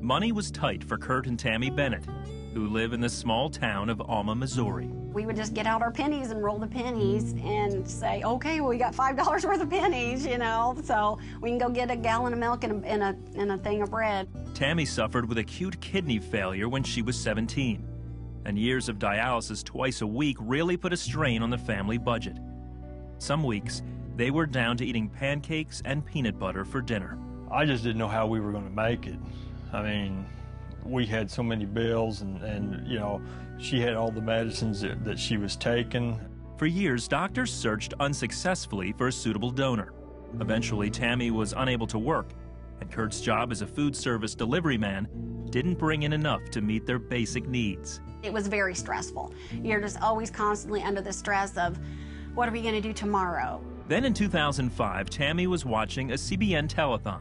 Money was tight for Kurt and Tammy Bennett, who live in the small town of Alma, Missouri. We would just get out our pennies and roll the pennies and say, okay, well, we got $5 worth of pennies, you know, so we can go get a gallon of milk and a thing of bread. Tammy suffered with acute kidney failure when she was 17, and years of dialysis twice a week really put a strain on the family budget. Some weeks, they were down to eating pancakes and peanut butter for dinner. I just didn't know how we were going to make it. I mean, we had so many bills, and you know, she had all the medicines that she was taking. For years, doctors searched unsuccessfully for a suitable donor. Eventually, Tammy was unable to work, and Kurt's job as a food service delivery man didn't bring in enough to meet their basic needs. It was very stressful. You're just always constantly under the stress of, what are we going to do tomorrow? Then in 2005, Tammy was watching a CBN telethon.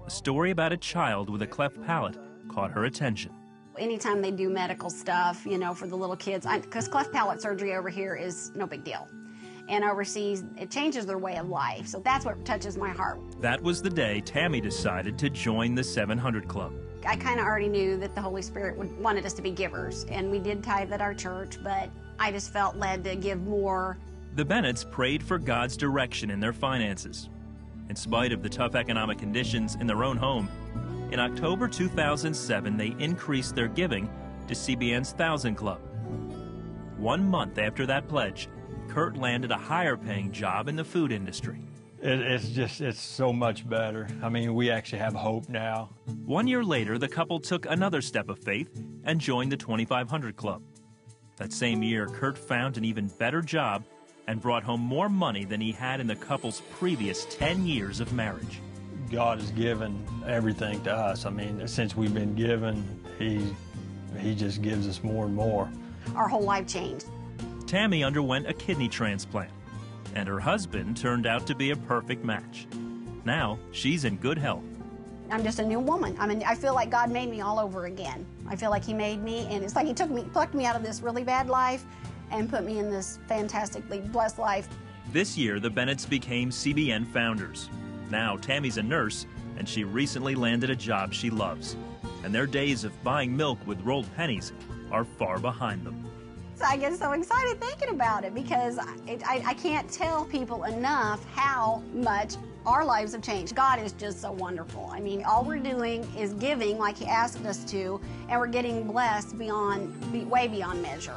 A story about a child with a cleft palate caught her attention. Anytime they do medical stuff, you know, for the little kids, because cleft palate surgery over here is no big deal. And overseas, it changes their way of life. So that's what touches my heart. That was the day Tammy decided to join the 700 Club. I kind of already knew that the Holy Spirit wanted us to be givers. And we did tithe at our church, but I just felt led to give more. The Bennetts prayed for God's direction in their finances. In spite of the tough economic conditions in their own home, in October 2007, they increased their giving to CBN's 1000 Club. 1 month after that pledge, Kurt landed a higher-paying job in the food industry. It's so much better. I mean, we actually have hope now. 1 year later, the couple took another step of faith and joined the 2500 Club. That same year, Kurt found an even better job and brought home more money than he had in the couple's previous 10 years of marriage. God has given everything to us. I mean, since we've been given, he just gives us more and more. Our whole life changed. Tammy underwent a kidney transplant, and her husband turned out to be a perfect match. Now, she's in good health. I'm just a new woman. I mean, I feel like God made me all over again. I feel like he made me, and it's like he plucked me out of this really bad life and put me in this fantastically blessed life. This year, the Bennetts became CBN founders. Now, Tammy's a nurse, and she recently landed a job she loves. And their days of buying milk with rolled pennies are far behind them. So I get so excited thinking about it because I can't tell people enough how much our lives have changed. God is just so wonderful. I mean, all we're doing is giving like he asked us to, and we're getting blessed way beyond measure.